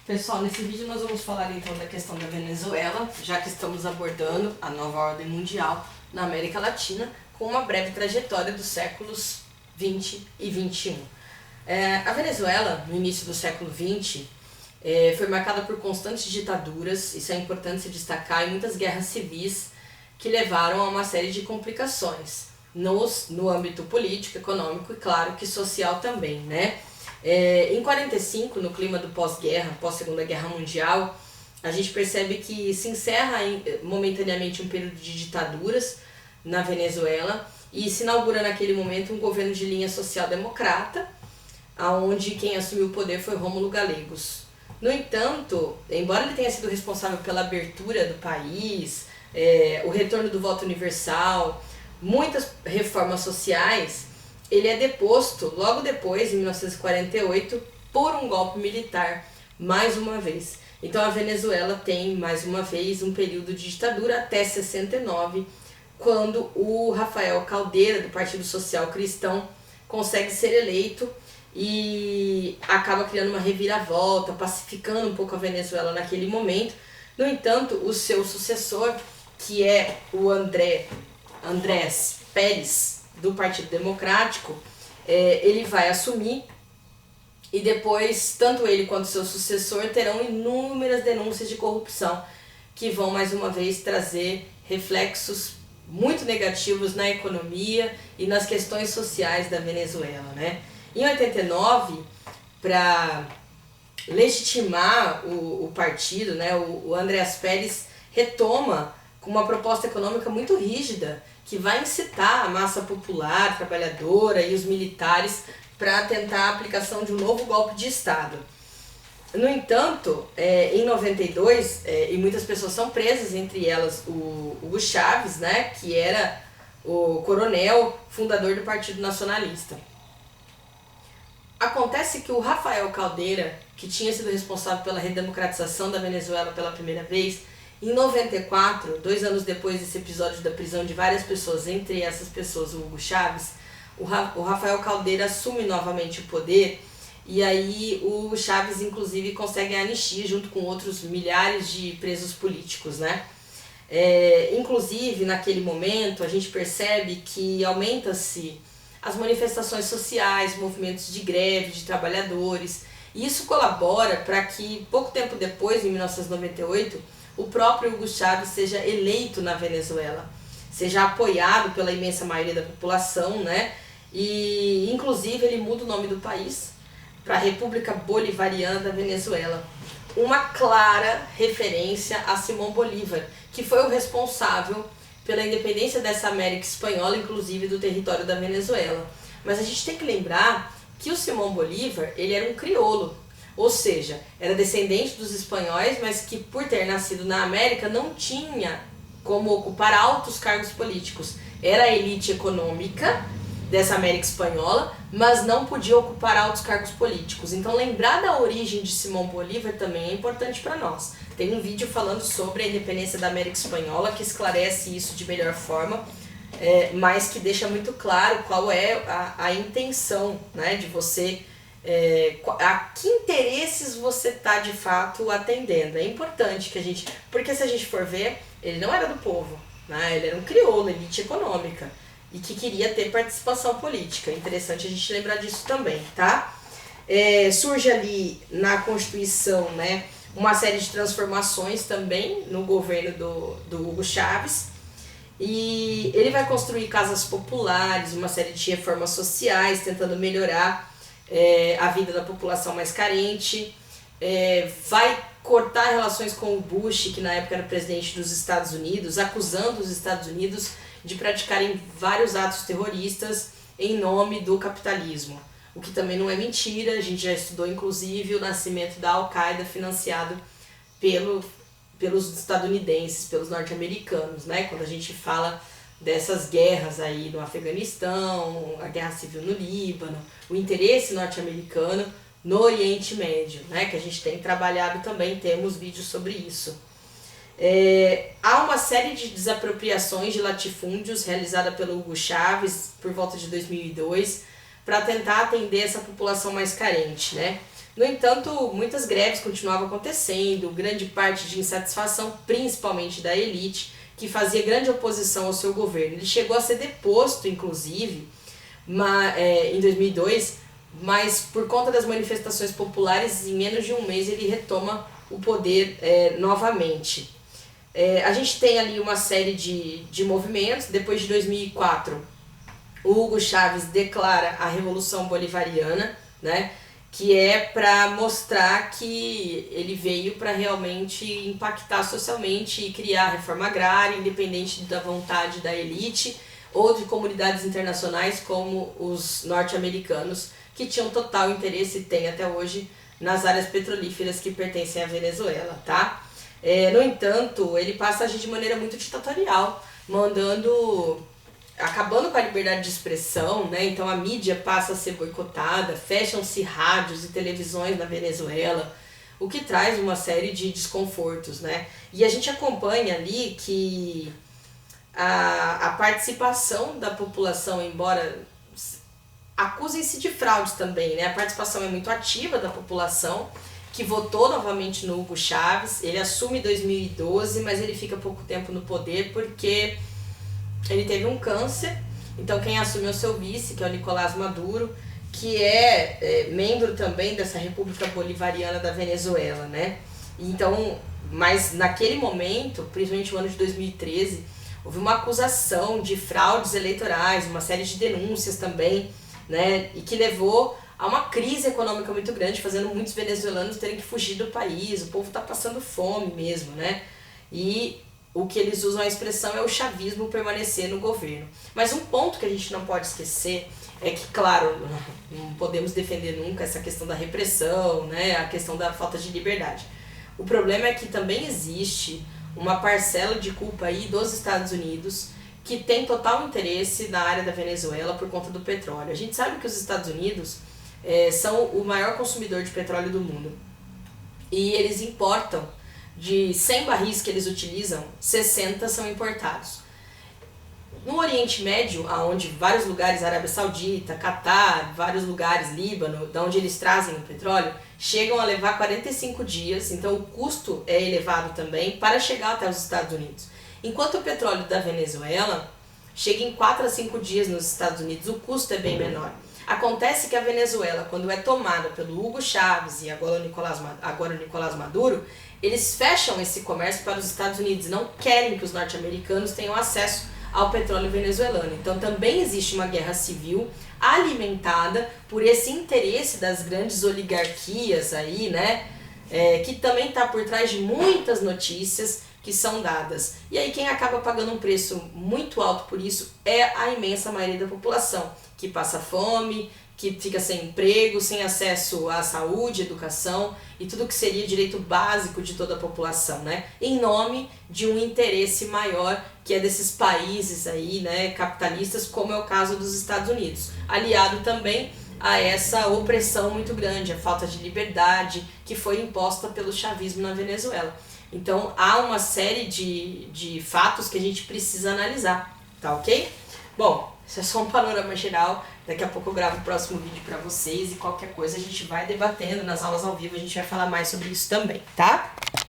Pessoal, nesse vídeo nós vamos falar então da questão da Venezuela, já que estamos abordando a nova ordem mundial na América Latina, com uma breve trajetória dos séculos 20 e 21. A Venezuela, no início do século 20, foi marcada por constantes ditaduras, isso é importante se destacar, e muitas guerras civis que levaram a uma série de complicações no âmbito político, econômico e, claro, que social também, né? Em 45, no clima do pós-guerra, pós-Segunda Guerra Mundial, a gente percebe que se encerra momentaneamente um período de ditaduras na Venezuela e se inaugura naquele momento um governo de linha social-democrata, onde quem assumiu o poder foi Rômulo Gallegos. No entanto, embora ele tenha sido responsável pela abertura do país, o retorno do voto universal, muitas reformas sociais, ele é deposto logo depois, em 1948, por um golpe militar, mais uma vez. Então a Venezuela tem, mais uma vez, um período de ditadura até 69, quando o Rafael Caldeira, do Partido Social Cristão, consegue ser eleito e acaba criando uma reviravolta, pacificando um pouco a Venezuela naquele momento. No entanto, o seu sucessor, que é o Andrés Pérez, do Partido Democrático, ele vai assumir e depois tanto ele quanto seu sucessor terão inúmeras denúncias de corrupção que vão mais uma vez trazer reflexos muito negativos na economia e nas questões sociais da Venezuela, né? Em 89, para legitimar o partido, né, o Andrés Pérez retoma com uma proposta econômica muito rígida, que vai incitar a massa popular, trabalhadora e os militares para tentar a aplicação de um novo golpe de Estado. No entanto, em 92, e muitas pessoas são presas, entre elas o Hugo Chávez, né, que era o coronel fundador do Partido Nacionalista. Acontece que o Rafael Caldeira, que tinha sido responsável pela redemocratização da Venezuela pela primeira vez, em 94, 2 anos depois desse episódio da prisão de várias pessoas, entre essas pessoas o Hugo Chávez, o Rafael Caldeira assume novamente o poder e aí o Chávez inclusive consegue a anistia junto com outros milhares de presos políticos, né? Inclusive naquele momento a gente percebe que aumenta-se as manifestações sociais, movimentos de greve de trabalhadores, e isso colabora para que pouco tempo depois, em 1998, o próprio Hugo Chávez seja eleito na Venezuela, seja apoiado pela imensa maioria da população, né? E inclusive ele muda o nome do país para a República Bolivariana da Venezuela, uma clara referência a Simão Bolívar, que foi o responsável pela independência dessa América espanhola, inclusive do território da Venezuela. Mas a gente tem que lembrar que o Simão Bolívar, ele era um crioulo, ou seja, era descendente dos espanhóis, mas que por ter nascido na América não tinha como ocupar altos cargos políticos. Era a elite econômica dessa América espanhola, mas não podia ocupar altos cargos políticos. Então lembrar da origem de Simão Bolívar também é importante para nós. Tem um vídeo falando sobre a independência da América Espanhola que esclarece isso de melhor forma, mas que deixa muito claro qual é a intenção, né, de você, a que interesses você está de fato atendendo. É importante que a gente, porque se a gente for ver, ele não era do povo, né, ele era um crioulo, elite econômica, e que queria ter participação política. É interessante a gente lembrar disso também, tá? Surge ali na Constituição, né, uma série de transformações também no governo do Hugo Chávez, e ele vai construir casas populares, uma série de reformas sociais, tentando melhorar a vida da população mais carente, vai cortar relações com o Bush, que na época era presidente dos Estados Unidos, acusando os Estados Unidos de praticarem vários atos terroristas em nome do capitalismo, o que também não é mentira. A gente já estudou inclusive o nascimento da Al-Qaeda financiado pelos estadunidenses, pelos norte-americanos, né? Quando a gente fala dessas guerras aí no Afeganistão, a guerra civil no Líbano, o interesse norte-americano no Oriente Médio, né? Que a gente tem trabalhado também, temos vídeos sobre isso. Há uma série de desapropriações de latifúndios realizada pelo Hugo Chávez por volta de 2002 para tentar atender essa população mais carente, né? No entanto, muitas greves continuavam acontecendo, grande parte de insatisfação, principalmente da elite, que fazia grande oposição ao seu governo. Ele chegou a ser deposto, inclusive, em 2002, mas por conta das manifestações populares, em menos de um mês ele retoma o poder novamente. A gente tem ali uma série de movimentos. Depois de 2004, o Hugo Chávez declara a Revolução Bolivariana, né, que é para mostrar que ele veio para realmente impactar socialmente e criar a reforma agrária, independente da vontade da elite ou de comunidades internacionais como os norte-americanos, que tinham total interesse e têm até hoje nas áreas petrolíferas que pertencem à Venezuela, tá? No entanto, ele passa a agir de maneira muito ditatorial, acabando com a liberdade de expressão, né? Então a mídia passa a ser boicotada, fecham-se rádios e televisões na Venezuela, o que traz uma série de desconfortos, né? E a gente acompanha ali que a participação da população, embora acusem-se de fraudes também, né? A participação é muito ativa da população, que votou novamente no Hugo Chávez. Ele assume em 2012, mas ele fica pouco tempo no poder porque ele teve um câncer. Então quem assumiu o seu vice, que é o Nicolás Maduro, que é membro também dessa República Bolivariana da Venezuela, né? Então, mas naquele momento, principalmente no ano de 2013, houve uma acusação de fraudes eleitorais, uma série de denúncias também, né? E que levou a uma crise econômica muito grande, fazendo muitos venezuelanos terem que fugir do país. O povo está passando fome mesmo, né? E o que eles usam a expressão é o chavismo permanecer no governo. Mas um ponto que a gente não pode esquecer é que, claro, não podemos defender nunca essa questão da repressão, né? A questão da falta de liberdade. O problema é que também existe uma parcela de culpa aí dos Estados Unidos, que tem total interesse na área da Venezuela por conta do petróleo. A gente sabe que os Estados Unidos são o maior consumidor de petróleo do mundo. E eles importam, de 100 barris que eles utilizam, 60 são importados. No Oriente Médio, onde vários lugares, Arábia Saudita, Catar, vários lugares, Líbano, da onde eles trazem o petróleo, chegam a levar 45 dias, então o custo é elevado também para chegar até os Estados Unidos. Enquanto o petróleo da Venezuela chega em 4 a 5 dias nos Estados Unidos, o custo é bem menor. Acontece que a Venezuela, quando é tomada pelo Hugo Chávez e agora o Nicolás Maduro, eles fecham esse comércio para os Estados Unidos e não querem que os norte-americanos tenham acesso ao petróleo venezuelano. Então também existe uma guerra civil alimentada por esse interesse das grandes oligarquias aí, né? Que também está por trás de muitas notícias que são dadas. E aí quem acaba pagando um preço muito alto por isso é a imensa maioria da população, que passa fome, que fica sem emprego, sem acesso à saúde, educação e tudo que seria direito básico de toda a população, né? Em nome de um interesse maior, que é desses países aí, né, capitalistas, como é o caso dos Estados Unidos, aliado também a essa opressão muito grande, a falta de liberdade que foi imposta pelo chavismo na Venezuela. Então há uma série de fatos que a gente precisa analisar, tá ok? Bom, isso é só um panorama geral. Daqui a pouco eu gravo o próximo vídeo para vocês e qualquer coisa a gente vai debatendo nas aulas ao vivo, a gente vai falar mais sobre isso também, tá?